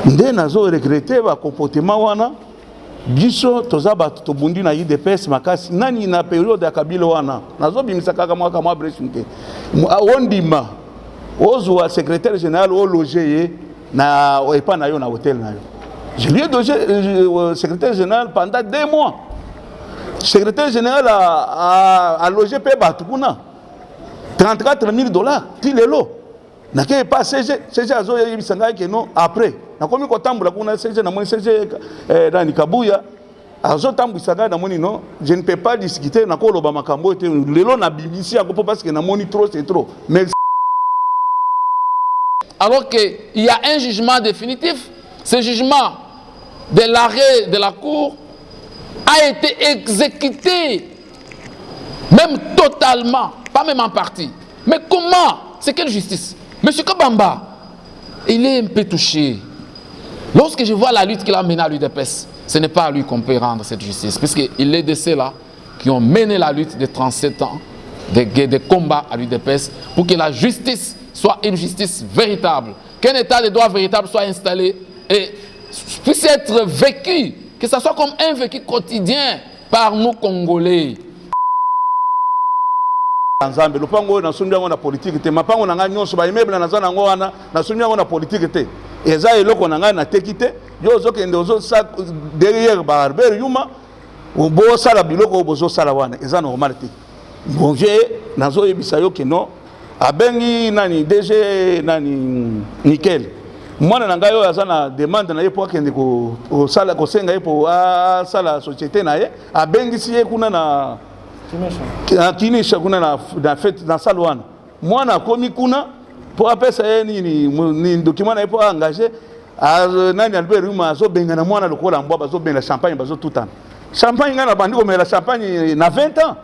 nde nazo regretter ba comportement wana biso toza bato tobundi na UDPS makasi nani na periode ya Kabila wana nazo bimisa kaka mwaka mwa breshimke ondima ozwa secrétaire général au loger na epa na yo na hôtel na yo. Je lui ai logé secrétaire général pendant 2 mois. Secrétaire général a logé pe bato kuna $34,000 tilelo. Na ke pas CG azo yebisanga ke non après. Na komi ko tambula kuna CG na moni CG Dani Kabuya azo tambwisanga na moni non je ne peux pas discuter na ko loba makambo te lelo na BBC ako parce que na moni trop c'est trop. Mais alors qu'il y a un jugement définitif, ce jugement de l'arrêt de la cour a été exécuté, même totalement, pas même en partie. Mais comment? C'est quelle justice? Monsieur Kabamba, il est un peu touché. Lorsque je vois la lutte qu'il a menée à l'UDPS, ce n'est pas à lui qu'on peut rendre cette justice, puisqu'il est de ceux-là qui ont mené la lutte de 37 ans, des combats à l'UDPS, pour que la justice soit une justice véritable, qu'un état de droit véritable soit installé et puisse être vécu, que ce soit comme un vécu quotidien par nous Congolais. Nzambe lupango na sundia ngona politique te mapango na nganyo so ba immeuble na zana ngwana na sundia ngona politique te eza eloko na ngana tekite yo zokende ozo sa derrière barber yuma bo sala biloko bozo sala wana eza normal te bon je nazo yebisa yo ke no abengi nani DG nani nickel mwana na ngayo azana demande na ye po akende ko sala ko senga ye po sala société na ye abengi siye kuna na kinisha kuna na fête na salwana mwana komi kuna po apesa ye ni document na ye po engagé nani Albert Yuma azo benga na mwana lokola mbwa bazo benga champagne bazo tutana champagne ngana bandi ko mela champagne na 20 ans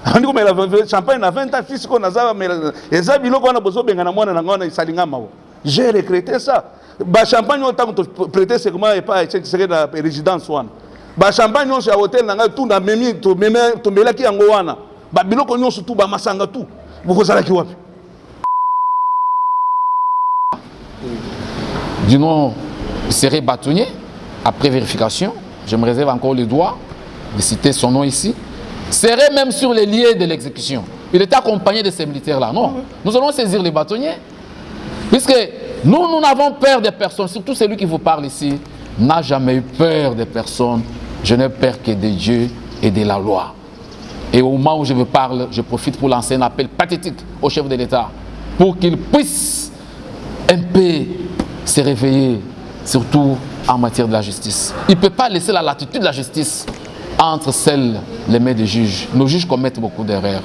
andi ko mela champagne na 20 ans fisiko na za mela eza biloko wana bozo benga na mwana na ngona isalinga mawo j'ai regretté ça ba champagne autant que prêter segment et pas c'est la résidence wana ba champagne on ya hôtel na tout na memi to melaki yango wana ba biloko nyonso tout ba masanga tout bokozala ki wapi Du nom serait bâtonnier après vérification, je me réserve encore le droit de citer son nom ici, serait même sur les lieux de l'exécution. Il était accompagné de ces militaires-là. Non, nous allons saisir les bâtonniers. Puisque nous n'avons peur des personnes, surtout celui qui vous parle ici, n'a jamais eu peur des personnes. Je n'ai peur que de Dieu et de la loi. Et au moment où je vous parle, je profite pour lancer un appel pathétique au chef de l'État pour qu'il puisse un peu se réveiller, surtout en matière de la justice. Il ne peut pas laisser la latitude de la justice entre les mains des juges. Nos juges commettent beaucoup d'erreurs.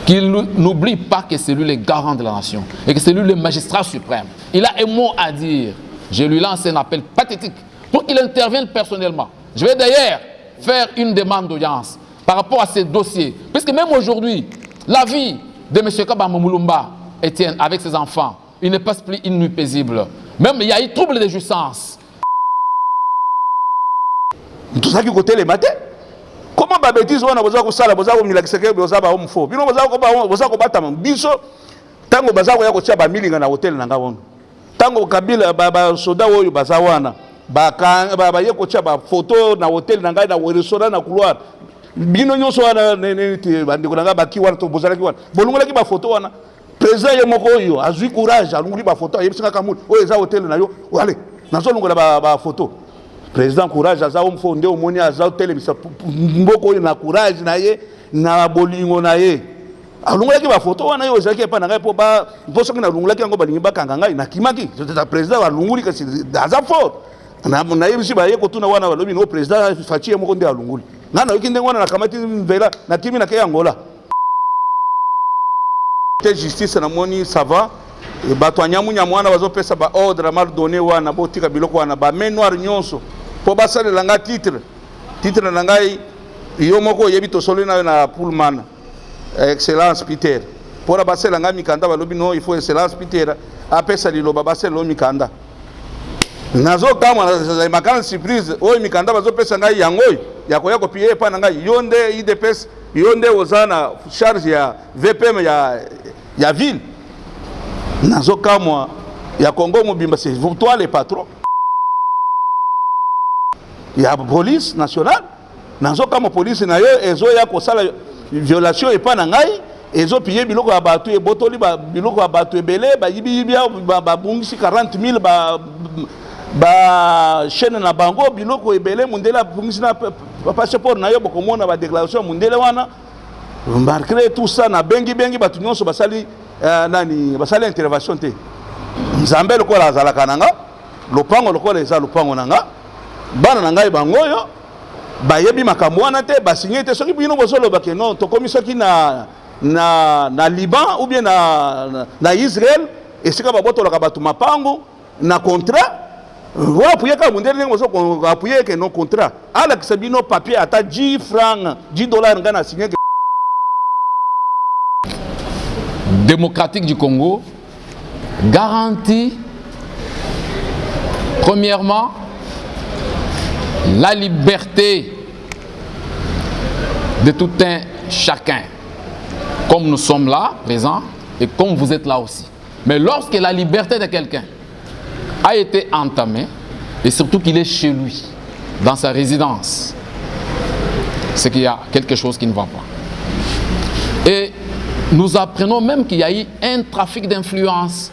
Qu'il n'oublie pas que c'est lui le garant de la nation et que c'est lui le magistrat suprême. Il a un mot à dire. Je lui lance un appel pathétique pour qu'il intervienne personnellement. Je vais d'ailleurs faire une demande d'audience par rapport à ces dossiers. Puisque même aujourd'hui, la vie de M. Kabamba Mulumba, Etienne, avec ses enfants, il ne passe plus une nuit paisible. Même il y a eu trouble de jouissance. Tout ça qui côté les matins. Comment ba bêtise wana boza ko sala boza ko milakiseke boza ba homme faux. Bino boza ko batama biso tango baza ko ya ko tia ba milinga na hotel na ngawon. Tango Kabila ba soda oyo baza wana ba ye ko tia ba photo na hotel na ngai na restaurant na couloir. Bino nyonso wana ne bandi ko nga ba ki wana to bozala ki wana. Bolungola ki ba photo wana. Président ye moko yo azui courage alunguli ba photo yebisanga kamuli o eza hotel na yo allez nazo lungola ba photo président courage aza omfo nde omoni aza hotel bisa mboko yo na courage na ye na bolingo na ye alungula ki ba photo wana yo ezaki pa na ngai po ba poso ki na lungula ki yango balingi bakanga ngai na kimaki président alunguli kasi aza fort na yebisi ba ye ko tuna wana balobi no président fachi ye moko nde alunguli ngana yo kinde wana na kamati mvela na kimi na ke Angola. La justice na moni ça va et bato nyamunya mwana bazopesa ba ordre mal donné wana botika biloko wana ba main noire nyonso po basale langa titre na ngai yo moko yebi to solo na Pullman excellence Peter pour basale langa mikanda balobi no il faut excellence Peter apesa liloba basale lo mikanda nazo kama na makana surprise o mikanda bazopesa ngai yangoy yako yako pie pa na ngai yonde IDPS yonde ozana charge ya VPM ya ville nazo kamwa ya Congo mobimba c'est toi les patrons ya police nationale nazo kama police na yo ezo ya kosala violation et pas na ngai ezo piller biloko ya bato e botoli ba biloko ya bato ebele ba yibi ba bungisi 40,000 ba chaîne na bango biloko ebele mundela bungisi na passeport na yo bokomona ba déclaration mundele wana malgré tout ça na bengi batu nyonso basali basali intervention te nzambe lokola azalaka nanga lopango lokola eza lopango nanga bana na ngai bango yo bayebi makambo wana te basigné te soki bino bozoloba ke non tokomi soki na Liban ou bien na Israël esika babotolaka bato mapango na contrat wa apuye ka mundele ndenge bozo apuye ke non contrat alakisa bino papier ata 10 francs 10 dollars nga na signé. Démocratique du Congo garantit premièrement la liberté de tout un chacun, comme nous sommes là présents et comme vous êtes là aussi. Mais lorsque la liberté de quelqu'un a été entamée et surtout qu'il est chez lui, dans sa résidence, c'est qu'il y a quelque chose qui ne va pas. Et nous apprenons même qu'il y a eu un trafic d'influence.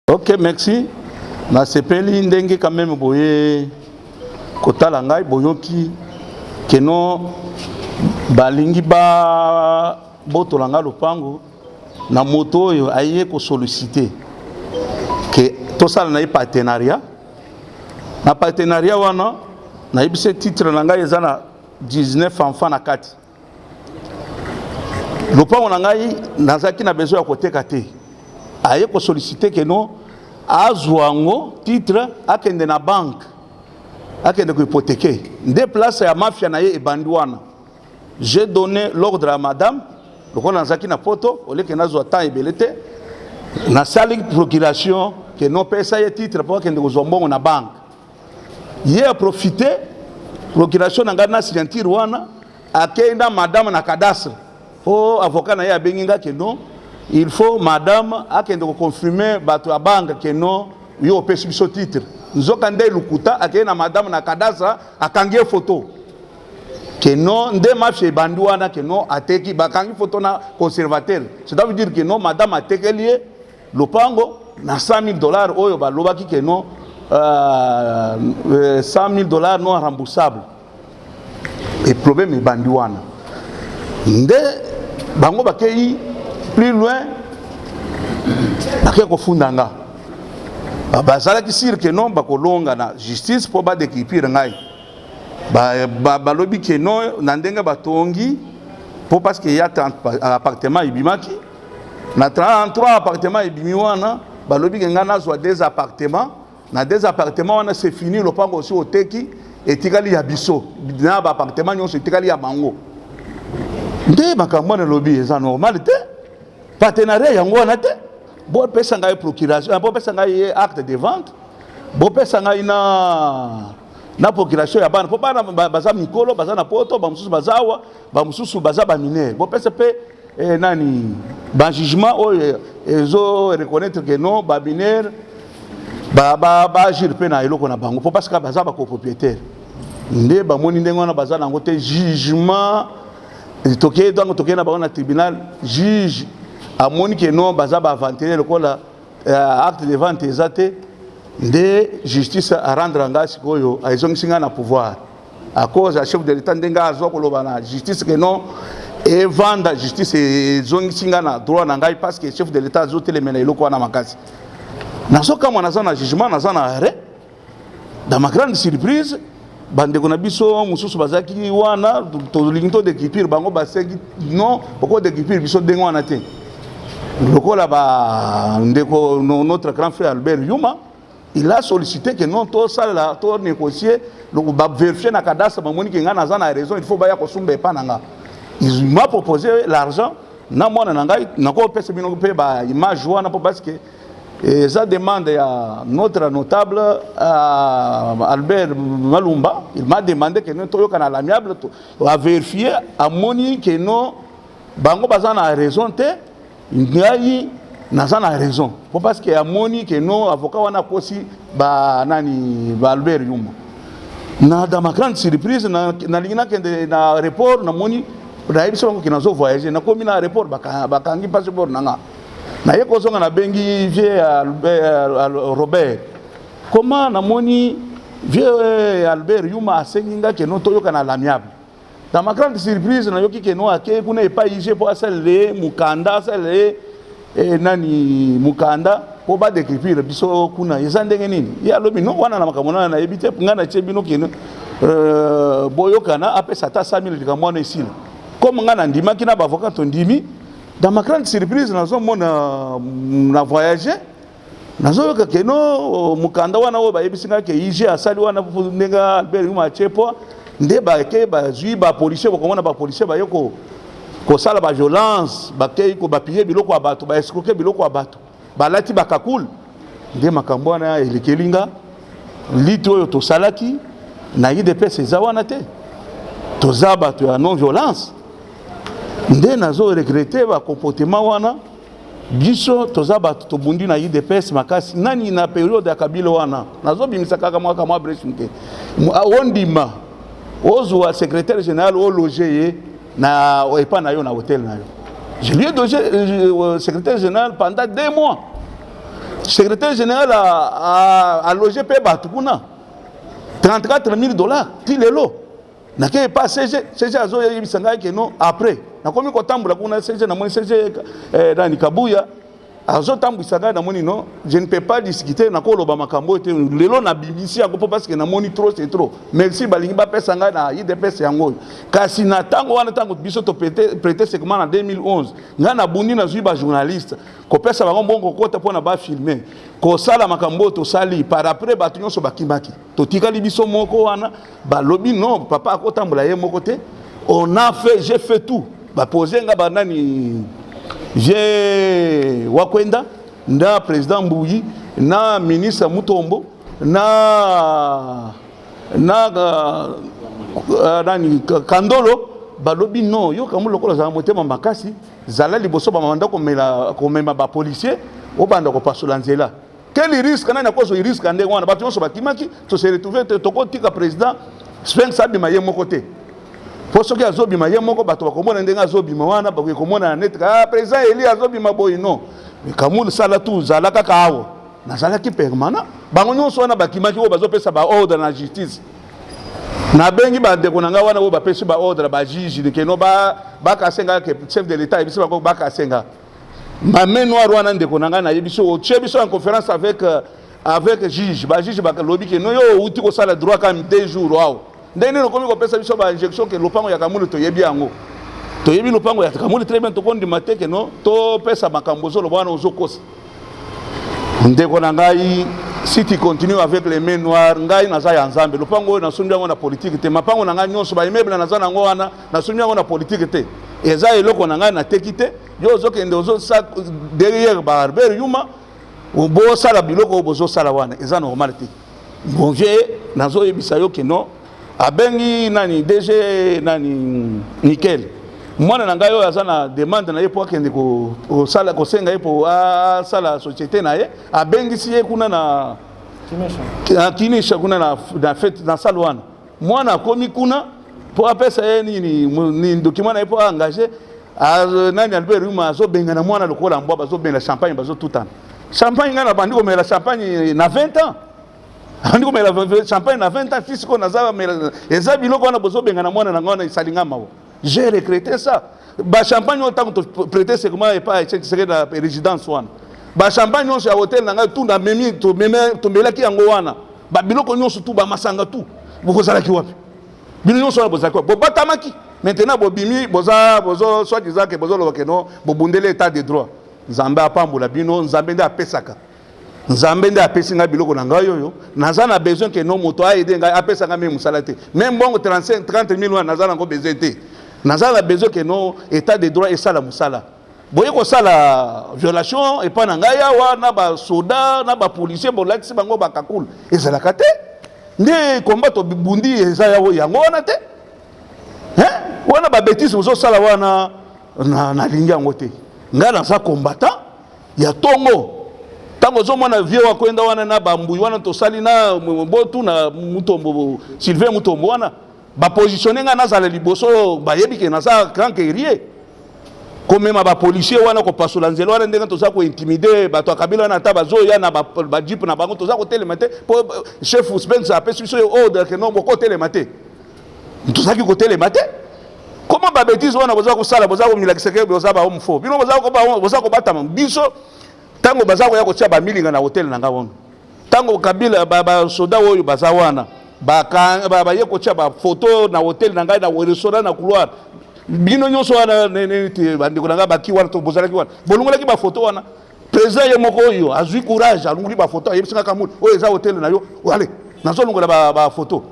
Ok, merci. Na sepeli ndenge quand même boye kotala ngai boyoki keno balingi ba botolanga lopango na moto oyo aye ko solliciter que to sala na partenariat wana na ibise titre na ngai eza na 19 enfants na kati lopango na ngai nazaki na besoin ya koteka te aye ko solliciter que non azwango titre akende na banque akende ko hypothéquer nde place ya mafia na ye ebandwana. J'ai donné l'ordre à madame lokola nazaki na poto oleke nazwa temps ebelete na sali procuration que non pesa ye titre pour akende ko zombongo na banque ye a profité procuration na ngana signature wana akenda madame na cadastre o avocat na ye abenginga que non il faut madame akende ko confirmer bato ya banque que non yo pesi biso titre nzoka nde lukuta akende na madame na cadastre akangie photo que non nde mafia bandi wana que non ateki bakangi photo na conservateur. Ça veut dire que non madame atekeli lopango na $100,000 oyo balobaki que non $100,000 non remboursable et problème bandi wana nde bango bakei plus loin bakeko fundanga bazalaki sire que non bakolonga na justice po ba d'équipir ngai balobi que non na ndenge batongi po parce que y a appartement ibimaki na 33 appartements ibimi wana balobi que ngana zo des appartements na des appartements wana c'est fini lopango aussi oteki etikali ya biso na ba appartement nyonso etikali ya bango nde makambo na lobi eza normal te partenariat yango wana te bo pesa ngai procuration bo pesa ngai acte de vente bo pesa ngai na procuration ya bana po bana baza mikolo baza na poto ba mususu bazawa ba mususu baza ba minere bo pesa pe nani ba jugement o ezo reconnaître que non ba minere ba agir pe na eloko na bango po parce que baza ba copropriétaire nde bamoni ndenge wana baza nango te jugement toke donc toke na ba tribunal juge amoni ke non baza ba avantiler lokola acte de vente ezate nde justice a rendre ngasi koyo aizongisinga na pouvoir à cause à chef de l'état ndenga azo koloba na justice que non et vendre justice ezongisinga na droit na ngai parce que chef de l'état azo telemena eloko na makasi nazo kama naza na jugement naza na arrêt dans ma grande surprise bandeko na biso mususu bazaki wana to linto de kipir bango baseki non poko de kipir biso dengo wana te lokola ba ndeko notre grand frère Albert Yuma il a sollicité que non tout ça là tout négocier donc ba vérifier na cadastre ba moni que ngana za na raison il faut ba ya kosumba pa nanga il m'a proposé l'argent na mona nanga na ko pesa bino pe ba image wana parce que et ça demande à notre notable Albert Malumba, il m'a demandé que nous soyons à l'amiable à vérifier à moni que non bango bazana a raison te ngai nazana a raison parce que à moni que non avocat wana kosi ba nani ba Albert Yuma na dans ma grande surprise na lingina que na report na moni na biso ngo kinazo voyager na komi na report bakangi passeport nanga na ye kozonga na bengi vieux Robert comment na moni vieux Albert Yuma asenginga ke no toyoka na l'amiable dans ma grande surprise na yoki ke no ake kuna epa ije po asale mukanda asale nani mukanda po ba décrire biso kuna ezandenge nini ya lobi no wana na makamona na ebite ngana chebino ke boyokana apesa ta 100,000 likamwana isila comme ngana ndima kina ba avocat ndimi. Dans ma grande surprise, nous avons voyagé. Nous avons vu que nous, Mukanda wana wo ba yebisinga ke ije asali wana nenga Albert Yuma chepo nde ba ke ba zui ba policier ba komona ba policier ba yoko ko sala ba violence ba ke ko ba piller biloko abato ba escroquer biloko abato ba lati ba kakul nde makambo wana elekelinga litro yo to salaki na IDPS ezawana te to zaba to ya non violence. Nde nazo regretter ba comportement wana biso tozaba tobundi na IDPS makasi nani na période ya Kabila wana nazo bimisa kaka mwaka mwa breshinte ondima ozo wa secrétaire général au loger na epa na yo na hôtel na yo je lui ai logé secrétaire général pendant 2 mois secrétaire général a logé pe batu kuna $34,000 pilelo na ke pas CG azo yebisanga ke non après na komi ko tambula kuna CG na moni CG dani Kabuya azo tambwisanga na moni non je ne peux pas discuter na ko loba makambo te lelo na BBC ako parce que na moni trop c'est trop merci balingi ba pesanga na IDPS yango kasi na tango wana tango biso to prêter segment en 2011 ngana bundi na zuiba journaliste ko pesa bango bongo kota pona ba filmer ko sala makambo to sali par après batunyo so bakimaki to tikali biso moko wana ba lobi non papa akotambula ye moko te on a fait j'ai fait tout ba poser nga banani j'ai wakwenda na président Mbuyi na ministre Mutombo na nani Kandolo balobi non yo kamulo kola za motema makasi zala liboso ba manda ko mema ba policier o banda ko pasola nzela quel risque nani akozo risque ande wana ba tonso bakimaki to se retrouver to kotika président Spence abima ye moko te poso ke azobima ye moko bato bakomona ndenga azobima wana bakomona na net ka président Eli azobima boy non kamulu sala tu zala kaka awo na zala ki permanent bango nyonso wana bakimaki o bazopesa ba ordre na justice na bengi ba ndeko nanga wana o bapesi ba ordre ba juge ke no ba kasenga ke chef de l'état ebisi ba kasenga ma main noire wana ndeko nanga na yebiso o chebiso en conférence avec juge ba juge ba lobi ke no yo uti ko sala droit quand même 2 jours wawo ndenge no komi ko pesa biso ba injection ke lopango ya kamulu to yebi yango to yebi lopango ya kamulu très bien to kondi mateke no to pesa makambo zo lo bwana ozokosa ndeko na ngai si tu continues avec les mains noires ngai naza ya nzambe lopango na sundu yango na politique te mapango na ngai nyonso ba immeuble naza nango wana na sundu yango na politique te eza eloko na ngai na tekite yo ozokende ozo sa derrière ba Albert Yuma obo sala biloko obozo sala wana eza normal te bon vieux nazo yebisa yo ke no abengi nani DG nani nickel mwana na ngai oyo aza na demande na ye po akende ko sala ko senga ye po sala société na ye abengi si ye kuna na kinisha kuna na fête na salwana mwana komi kuna pour apesa ni document na pour engager nani Albert Yuma zo benga na mwana lokola mbwa bazo benga champagne bazo tout temps champagne ngana bandi ko mela champagne na 20 ans bandi ko mela champagne na 20 ans fils ko nazaba mela eza biloko na bozo benga na mwana na ngona isalinga mawo j'ai regretté ça ba champagne autant que prêter c'est comment et pas c'est la résidence wana ba champagne on ya hôtel na ngai tout na memi to melaki yango wana ba biloko nyonso tout ba masanga tout bokozala ki wapi bino nyonso na bozaki bo batamaki maintenant bobimi bozo soit disant que bozo loke no bobundele état de droit nzambe apambola bino nzambe nde apesaka nzambe nde apesinga biloko na ngai yoyo naza na besoin que no moto aide ngai apesanga même musala te même bongo 30 000 wana naza na ngo besoin te naza na besoin que no état de droit esala musala boye ko sala violation et pas na ngai awa na ba soda na ba policier bolakisi bango bakakula ezala kate nde combat to bundi eza yango wana te wana ba bêtise bozo sala wana na lingi yango te nga na sa combattant ya tongo tango zo mona vie wa kwenda wana na bambuyi wana to sali na botu na mutombo Sylvain Mutombo wana ba positionner nga na sala liboso ba yebi ke na sa grand guerrier comme ma ba policier wana ko pasola nzelo wana ndenga to sa ko intimider ba to kabila na ta bazo ya na ba jeep na bango to sa ko telemate po chef suspense apesi so ordre que non ko telemate to sa ki ko telemate comment ba bêtise wana boza ko sala boza ko milakisa ke boza ba homme faux bino boza ko batama biso tango baza ko ya ko tia ba milinga na hotel na ngawon tango kabila ba soda oyo baza wana ba ye ko tia ba photo na hotel na ngai na restaurant na couloir bino nyonso wana neti bandiko na nga baki wana to bozala ki wana bolungola ki ba photo wana président ye moko oyo azui courage alunguli ba photo yebisinga kamuli oyo eza hotel na yo wale nazo lungola ba photo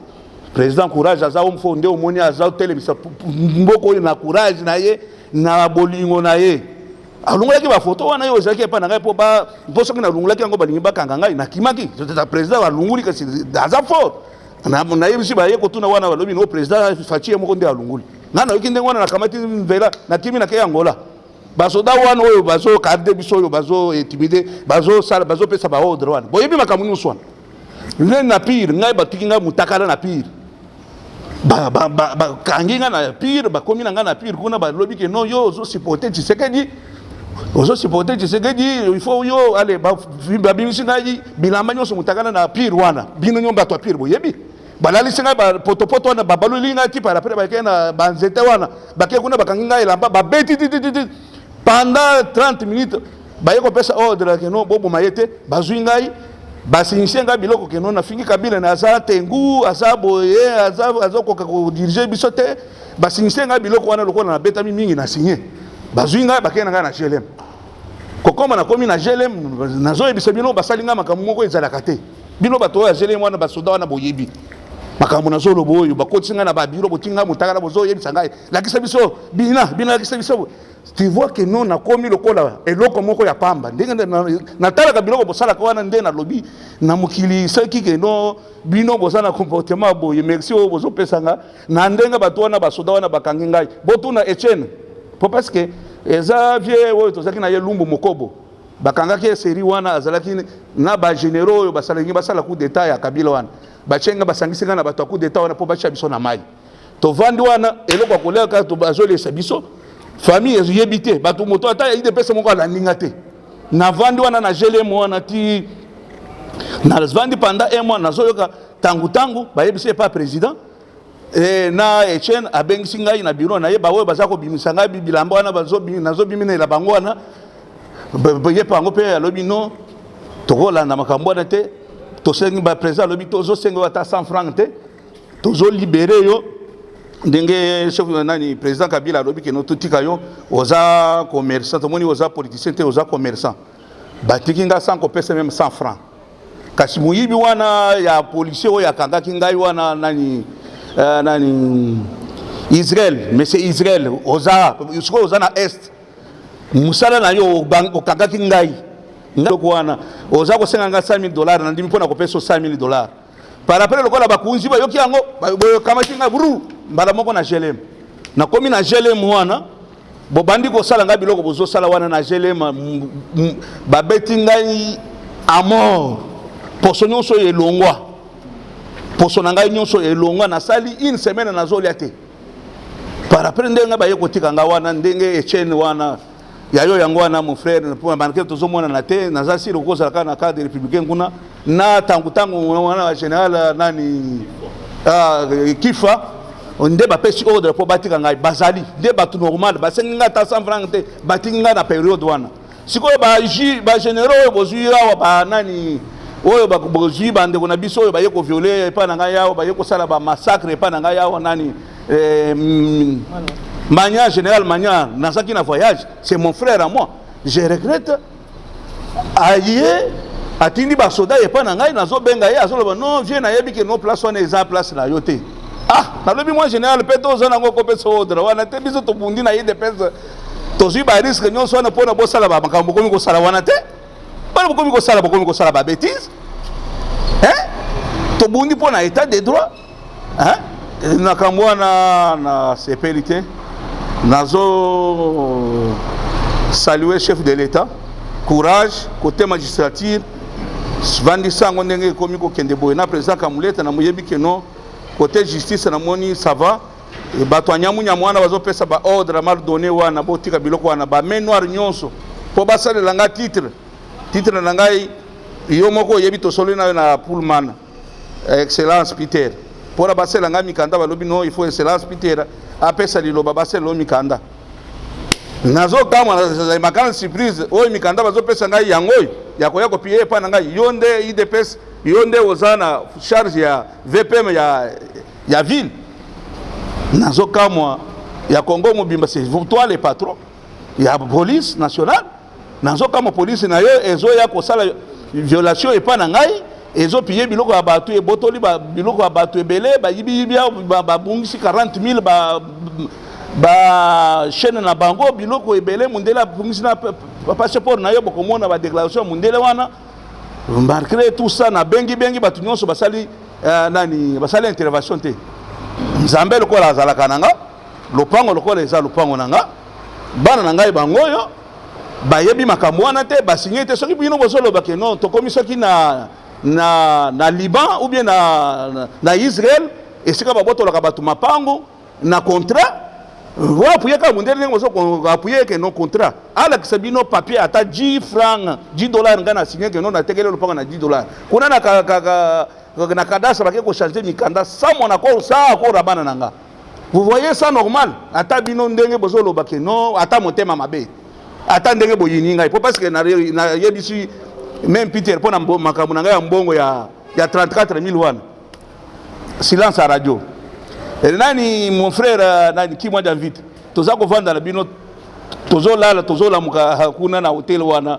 président courage aza omfo nde omoni aza hotel bisa mboko oyo na courage na ye na bolingo na ye alungola ki ba photo wana yo ezaki pa na ngai po ba boso na lungola ki yango balingi bakanga ngai na kimaki tata président alunguli kasi aza fort na yebisi ba ye ko tuna wana balobi no président fachi moko nde alunguli nana ukinde ngwana na kamati mvela na kimi na ke Angola basoda wana oyo bazo karde biso oyo bazo intimider bazo sala bazo pesa ba ordre wana boyebi makamunu swana nne na pire ngai batikinga mutakala na pire ba kanginga na pire ba komi na nga na pire kuna ba lobi ke non yo zo supporter Tshisekedi ozo supporter Tshisekedi il faut yo allez ba bimisi ngai bilamba nyoso mutakala na pire wana bino nyomba to pire boyebi balali singa ba potopoto wana babaluli nga ti para après ba kena banzete wana bakie kuna bakanginga elamba ba beti pendant 30 minutes ba yeko pesa ordre ke no bobo mayete bazui ngai basinise nga biloko ke no na fingi kabila na za tengu azaboye azako ko diriger bisote basinise nga biloko wana lokola na beta mingi na signé bazui ngai bakena nga na GLM kokoma na komi na GLM nazo ebisa bino basalinga makamu moko ezalaka te bino bato ya GLM wana basoda wana boyebi makambo na zolo boyo bakotinga na babiro botinga mutakala bozo yebisa ngai lakisa biso bina lakisa biso tu vois que non na komi lokola eloko moko ya pamba ndenge na tala ka biloko bosala ko wana nde na lobi na mukili saki ke no bino bosana comportement boye merci o bozo pesanga na ndenga bato wana basoda wana bakangi ngai botuna Etienne po parce que eza vie oyo tozaki na ye lumbu mokobo bakanga ke seri wana azalaki na ba généraux oyo basalingi basala coup d'état ya Kabila wana bachenga basangisinga na bato coup d'état wana po bacha biso na mai to vandi wana eloko akoleka to bazole sabiso famille yebite bato moto ata ya idepesa moko ala ninga te na vandi wana na GLM wana ti na vandi pendant un mois nazoyoka tangu bayebise pas président na Etienne abengisi ngai na bureau na ye bawe bazako bimisa ngai bilamba wana nazo bimina la bango wana ye pango pe alobi no tokola na makambo wana te tosengi ba président alobi tozo sengo ata 100 francs te tozo libérer yo ndenge chef nani président Kabila alobi ke no tutika yo oza commerçant tomoni oza politicien te oza commerçant batikinga 100 ko pesa même 100 francs kasi muyibi wana ya policier o ya kanga kingai wana nani Israël mais c'est Israël oza na est musala na yo okanga kingai ngako wana oza ko senga $100,000 na ndimi pona ko pesa $100,000 par après lokola bakunzi ba yoki yango kama kinga buru mbala moko na GLM na komi na GLM wana bo bandi ko sala nga biloko bozo sala wana na GLM ba beti ngai à mort poso nyonso elongwa poso na ngai nyonso elonga na sali une semaine na zolia te par après ndenga ba yeko tikanga wana ndenge Etienne wana yayo yango wana mon frère pour marquer tozo mona na te na za siri ko zalaka na cadre républicain kuna na tangu wana général nani kifa nde ba pesi ordre pour batika ngai bazali nde batu normal ba senga ta 100 francs te batinga na période wana sikoyo ba généraux bozuira ba nani oyo bakubozi bande kuna biso oyo baye ko violer pa na ngai yao baye ko sala ba massacre pa na ngai yao nani Mania général Mania nazaki na voyage c'est mon frère à moi je regrette aye atindi ba soda e pa na ngai nazo benga ye azolo non viens na yebi ke no place on eza place na yote na lobi moi général peto zona ngoko peso odra wana te biso to bundi na yede pesa to zi ba risque nyon so na pona bo sala ba makambo komi ko sala wana te ba komi ko sala ba bêtise to bundi pona état de droit nakambo na sécurité nazo saluer chef de l'état courage côté magistrature vandi sango ndenge komi ko kende boye na président Kamuleta na muyebi keno côté justice na moni ça va e bato anyamunya mwana bazo pesa ba ordre mal donné wana botika biloko wana ba main noire nyonso po basale langa titre na ngai yo moko yebi to solo na Pullman excellence Peter pour basale langa mikanda balobi no il faut excellence Peter apesa liloba basale lo mikanda nazo kama na makana surprise oyo mikanda bazo pesa ngai yango yako yako pie pa na ngai yonde IDPS yonde ozana charge ya VPM ya ville nazo kama ya Congo mobimba c'est toi les patrons ya police nationale nazo kama police na yo ezo ya ko sala violation e pa na ngai ezo pie biloko ya batu e botoli ba biloko ya batu ebele ba yibi ba bungisi 40,000 ba chaîne na bango biloko ebele mundela bungisi na passeport na yo bokomona ba déclaration mundele wana malgré tout ça na bengi batu nyonso basali nani basali intervention te nzambe lokola azalaka nanga lopango lokola eza lopango nanga bana na ngai bangoyo bayebi makambo wana te basigné te soki bino bozoloba ke non tokomi soki na Liban ou bien na Israël esika babotolaka batu mapango na contrat voilà pour yaka mundele ndenge bozo ko appuyer que non contrat ala kisabino papier ata 10 francs 10 dollars ngana signé que non na tekele lopango na 10 dollars kuna na kadastre bake ko changer mikanda sans mon accord ça accord rabana nanga vous voyez ça normal ata bino ndenge bozo loba que non ata motema mabe ata ndenge boyininga il faut parce que na yebisi même Peter pona makambo nanga ya mbongo ya 34,000 wana silence à radio et nani mon frère nani ki mwa David toza ko vanda na bino tozo lala tozo la muka hakuna na hotel wana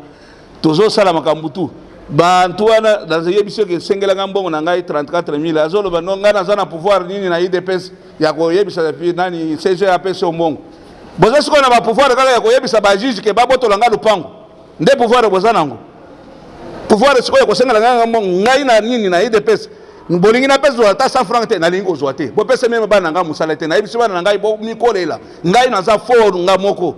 tozo sala makambo tu bantu wana dans yebisi ke sengela ngambongo na ngai 34,000 azolo bano ngana zana pouvoir nini na IDPS ya ko yebisa nani CG APC ombongo boza siko na ba pouvoir kala ya ko yebisa ba juge ke babotola nga lupango nde pouvoir boza nango pouvoir siko ya ko sengela ngambongo ngai na nini na IDPS bolingi na pesa ata 100 francs te na lingi ozwa te bo pesa meme bana nga musala te na yebisi bana ngai bo mikolela ngai na za fort nga moko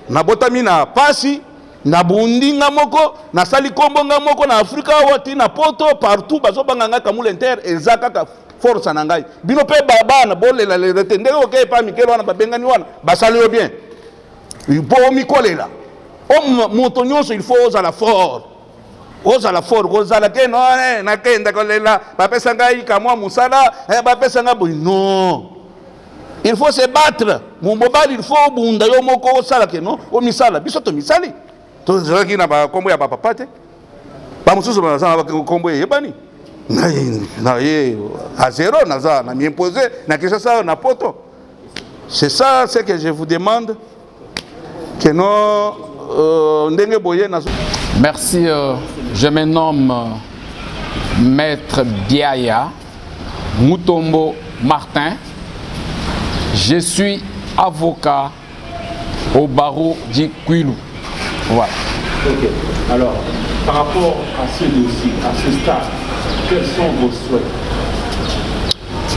na botami na pasi na bundi nga moko na sali kombo nga moko na Afrika wati na poto partout bazo banga nga Kamulenta ezaka ka force na ngai bino pe bana bolela le retende OK pa mikelo wana babengani wana basali yo bien bo mikolela o moto nyonso il faut oza la fort ozala fort kozala ke no na kenda kolela bapesa ngai kamwa musala bapesa nga boy non il faut se battre mon mobali il faut bunda yo moko osala ke no o misala biso to misali to zaki na ba kombo ya papa te ba mususu ba sana ba kombo ye bani na ye à zéro na za na m'imposer na kesa ça na poto c'est ça ce que je vous demande que no ndenge boye na. Merci, je me nomme Maître Biaya Mutombo Martin. Je suis avocat au barreau d'Ikwilu. Voilà. Ok. Alors, par rapport à ce dossier, à ce stade, quels sont vos souhaits?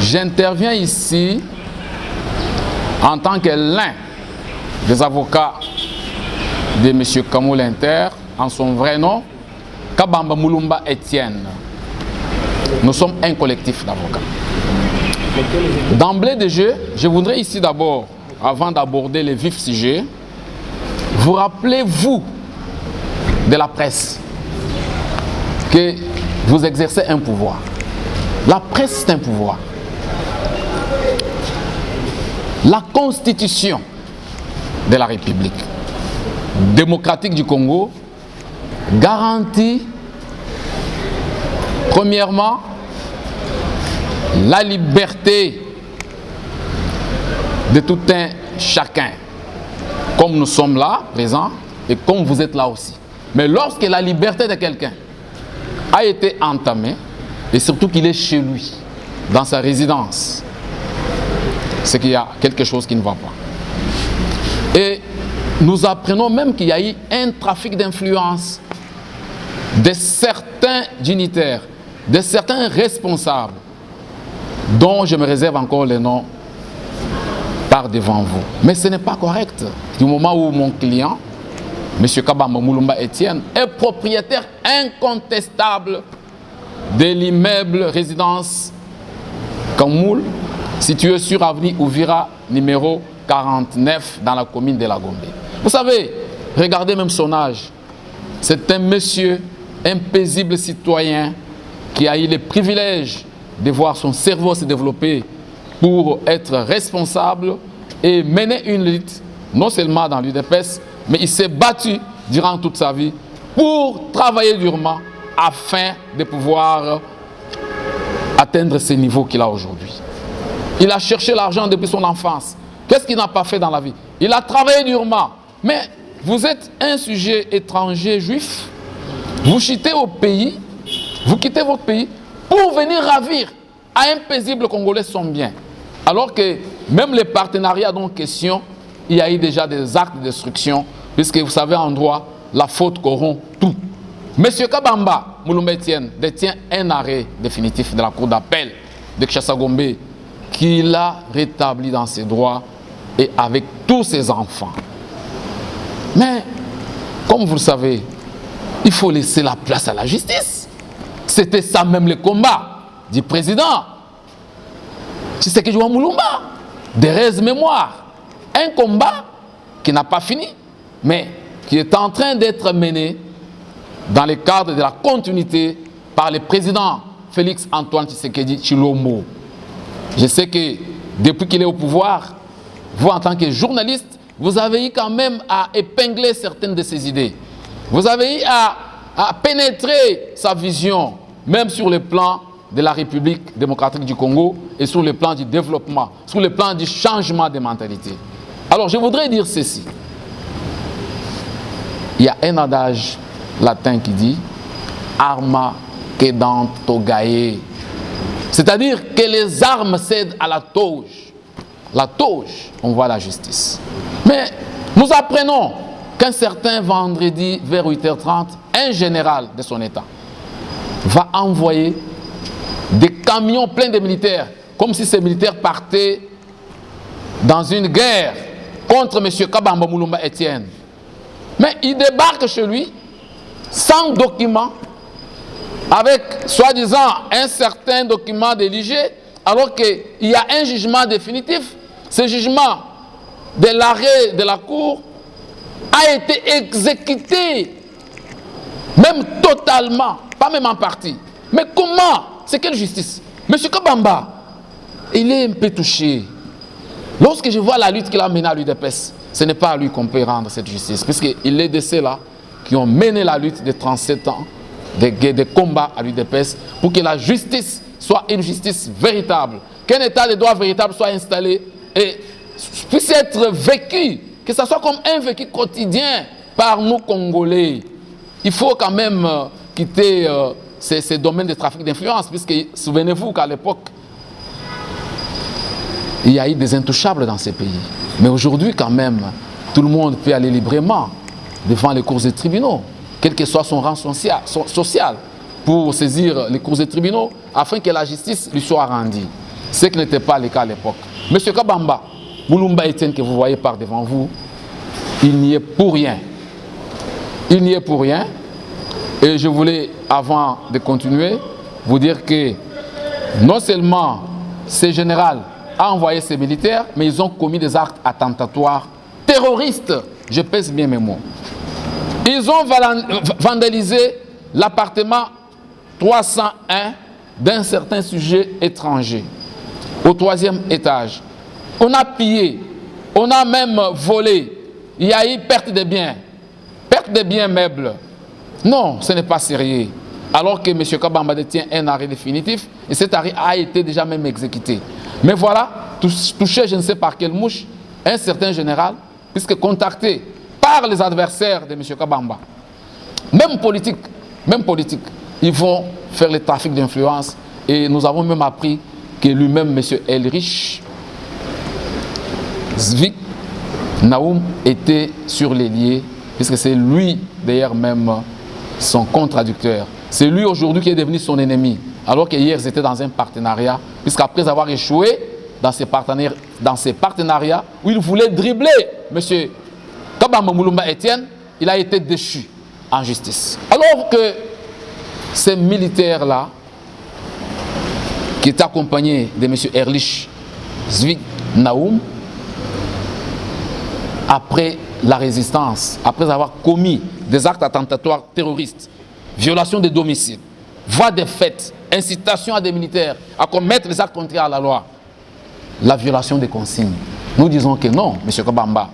J'interviens ici en tant que l'un des avocats de M. Kamulenta, en son vrai nom, Kabamba Mulumba Etienne. Nous sommes un collectif d'avocats. D'emblée de jeu, je voudrais ici d'abord, avant d'aborder les vifs sujets, vous rappelez-vous de la presse que vous exercez un pouvoir. La presse, c'est un pouvoir. La Constitution de la République démocratique du Congo garantit, premièrement, la liberté de tout un chacun, comme nous sommes là, présents, et comme vous êtes là aussi. Mais lorsque la liberté de quelqu'un a été entamée, et surtout qu'il est chez lui, dans sa résidence, c'est qu'il y a quelque chose qui ne va pas. Et nous apprenons même qu'il y a eu un trafic d'influence de certains dignitaires, de certains responsables, dont je me réserve encore les noms par devant vous. Mais ce n'est pas correct. Du moment où mon client, M. Kabamba Mulumba Etienne, est propriétaire incontestable de l'immeuble résidence Kamoul, situé sur avenue Ouvira, numéro 49, dans la commune de la Gombe. Vous savez, regardez même son âge. C'est un monsieur, un paisible citoyen, qui a eu le privilège de voir son cerveau se développer pour être responsable et mener une lutte, non seulement dans l'UDPS, mais il s'est battu durant toute sa vie pour travailler durement afin de pouvoir atteindre ce niveau qu'il a aujourd'hui. Il a cherché l'argent depuis son enfance. Qu'est-ce qu'il n'a pas fait dans la vie? Il a travaillé durement. Mais vous êtes un sujet étranger juif, vous quittez au pays, vous quittez votre pays pour venir ravir à un paisible Congolais son bien. Alors que même les partenariats dont question, il y a eu déjà des actes de destruction, puisque vous savez en droit, la faute corrompt tout. Monsieur Kabamba Mulumba Etienne détient un arrêt définitif de la cour d'appel de Kinshasa-Gombe qu'il a rétabli dans ses droits et avec tous ses enfants. Mais, comme vous le savez, il faut laisser la place à la justice. C'était ça même le combat du président Tshisekedi Mulumba, d'heureuse mémoire. Un combat qui n'a pas fini, mais qui est en train d'être mené dans le cadre de la continuité par le président Félix Antoine Tshisekedi Tshilombo. Je sais que depuis qu'il est au pouvoir, vous en tant que journaliste, vous avez eu quand même à épingler certaines de ses idées. Vous avez eu à pénétrer sa vision, même sur le plan de la République démocratique du Congo et sur le plan du développement, sur le plan du changement de mentalité. Alors je voudrais dire ceci. Il y a un adage latin qui dit « arma quedant togae ». C'est-à-dire que les armes cèdent à la toge. La toge, on voit la justice. Mais nous apprenons qu'un certain vendredi vers 8h30, un général de son état va envoyer des camions pleins de militaires, comme si ces militaires partaient dans une guerre contre M. Kabamba Mulumba Etienne. Mais il débarque chez lui sans document, avec soi-disant un certain document d'éligé, alors qu'il y a un jugement définitif. Ce jugement de l'arrêt de la cour a été exécuté, même totalement, pas même en partie. Mais comment? C'est quelle justice? Monsieur Kabamba, il est un peu touché. Lorsque je vois la lutte qu'il a menée à l'UDPS, ce n'est pas à lui qu'on peut rendre cette justice, puisqu'il est de ceux-là qui ont mené la lutte de 37 ans, des combats à l'UDPS, pour que la justice soit une justice véritable, qu'un état de droit véritable soit installé et puisse être vécu, que ce soit comme un vécu quotidien par nous Congolais. Il faut quand même quitter ces domaines de trafic d'influence, puisque souvenez-vous qu'à l'époque, il y a eu des intouchables dans ces pays. Mais aujourd'hui, quand même, tout le monde peut aller librement devant les cours des tribunaux, quel que soit son rang social, pour saisir les cours des tribunaux, afin que la justice lui soit rendue. Ce qui n'était pas le cas à l'époque. Monsieur Kabamba Mulumba Etienne, que vous voyez par devant vous, il n'y est pour rien. Il n'y est pour rien. Et je voulais, avant de continuer, vous dire que non seulement ces généraux a envoyé ses militaires, mais ils ont commis des actes attentatoires terroristes. Je pèse bien mes mots. Ils ont vandalisé l'appartement 301 d'un certain sujet étranger, au 3e étage. On a pillé, on a même volé. Il y a eu perte de biens meubles. Non, ce n'est pas sérieux. Alors que M. Kabamba détient un arrêt définitif, et cet arrêt a été déjà même exécuté. Mais voilà, touché je ne sais par quelle mouche, un certain général, puisque contacté par les adversaires de M. Kabamba, même politique, ils vont faire le trafic d'influence. Et nous avons même appris que lui-même, M. Elrich Zvik Naoum, était sur les liés, puisque c'est lui, d'ailleurs même, son contradicteur. C'est lui aujourd'hui qui est devenu son ennemi, alors qu'hier ils étaient dans un partenariat, puisqu'après avoir échoué dans ces partenariats, où il voulait dribbler M. Kabamba Mulumba Etienne, il a été déchu en justice. Alors que ces militaires-là, qui étaient accompagnés de M. Erlich Zvik Naoum, après la résistance, après avoir commis des actes attentatoires terroristes, violation des domiciles, voies de fait, incitation à des militaires à commettre les actes contraires à la loi, la violation des consignes. Nous disons que non, M. Kabamba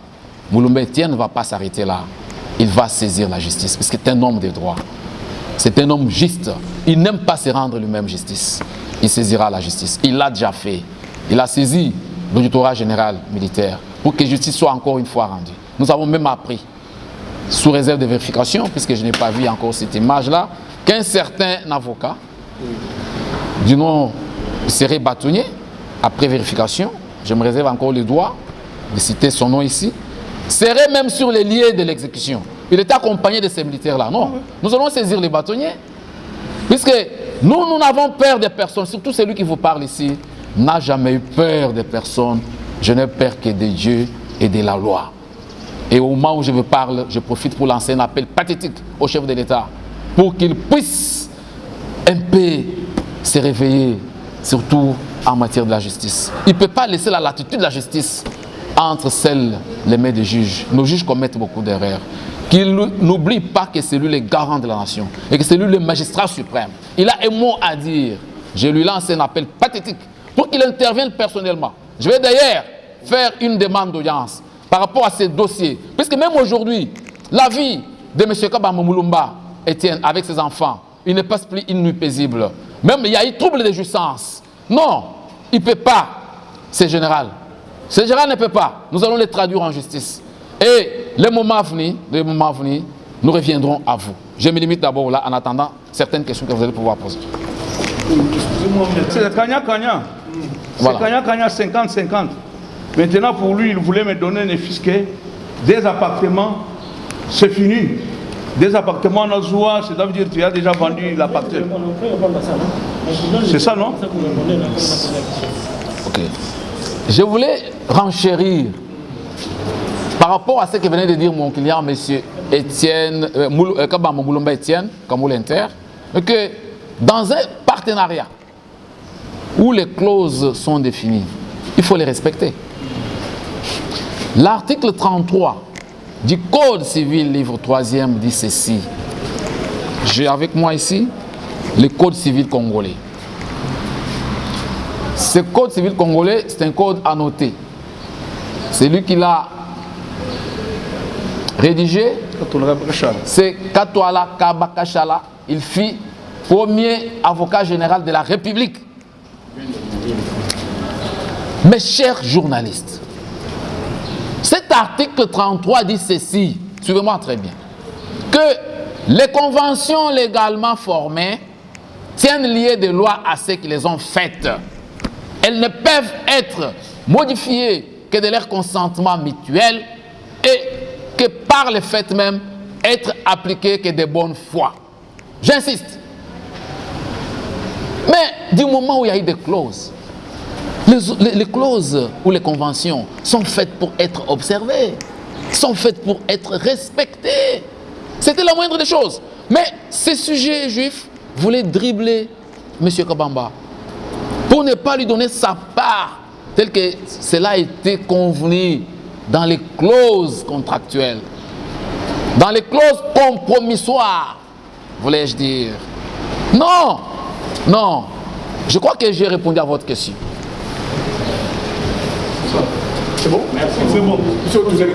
Mulumba Etienne ne va pas s'arrêter là. Il va saisir la justice, parce que c'est un homme de droit. C'est un homme juste. Il n'aime pas se rendre lui-même justice. Il saisira la justice. Il l'a déjà fait. Il a saisi l'auditorat général militaire pour que justice soit encore une fois rendue. Nous avons même appris, sous réserve de vérification, puisque je n'ai pas vu encore cette image-là, qu'un certain avocat, du nom Serré Bâtonnier, après vérification, je me réserve encore le droit de citer son nom ici, serait même sur les lieux de l'exécution. Il était accompagné de ces militaires-là. Non, nous allons saisir les bâtonniers, puisque nous n'avons peur des personnes, surtout celui qui vous parle ici, n'a jamais eu peur des personnes. Je n'ai peur que de Dieu et de la loi. Et au moment où je vous parle, je profite pour lancer un appel pathétique au chef de l'État pour qu'il puisse un peu se réveiller, surtout en matière de la justice. Il ne peut pas laisser la latitude de la justice entre les mains des juges. Nos juges commettent beaucoup d'erreurs. Qu'il n'oublie pas que c'est lui le garant de la nation et que c'est lui le magistrat suprême. Il a un mot à dire. Je lui lance un appel pathétique pour qu'il intervienne personnellement. Je vais d'ailleurs faire une demande d'audience par rapport à ces dossiers. Puisque même aujourd'hui, la vie de M. Kabamba Mulumba Etienne avec ses enfants, il ne passe plus une nuit paisible. Même il y a eu trouble de jouissance. Non, il ne peut pas, ce général. Ce général ne peut pas. Nous allons les traduire en justice. Et le moment venu, nous reviendrons à vous. Je me limite d'abord là en attendant certaines questions que vous allez pouvoir poser. C'est Kanya. Voilà. C'est Kanya 50-50. Maintenant, pour lui, il voulait me donner un fisquet, des appartements, c'est fini. Des appartements en Azoua, ça veut dire que tu as déjà vendu l'appartement. C'est ça, non? Ok. Je voulais renchérir par rapport à ce que venait de dire mon client, M. Etienne, Kabamba Mulumba Etienne, comme l'Inter, que dans un partenariat où les clauses sont définies, il faut les respecter. L'article 33 du Code civil, livre 3e, dit ceci. J'ai avec moi ici le Code civil congolais. Ce Code civil congolais, c'est un code annoté. C'est lui qui l'a rédigé. C'est Katouala Kabakachala. Il fut premier avocat général de la République. Mes chers journalistes, cet article 33 dit ceci, suivez-moi très bien, que les conventions légalement formées tiennent lié des lois à ceux qui les ont faites. Elles ne peuvent être modifiées que de leur consentement mutuel et que par le fait même être appliquées que de bonne foi. J'insiste. Mais du moment où il y a eu des clauses, les clauses ou les conventions sont faites pour être observées, sont faites pour être respectées. C'était la moindre des choses. Mais ces sujets juifs voulaient dribbler M. Kabamba. pour ne pas lui donner sa part, tel que cela a été convenu dans les clauses contractuelles, dans les clauses compromissoires, voulais-je dire. Non, non. Je crois que j'ai répondu à votre question. C'est bon? Merci. C'est bon. Monsieur, vous avez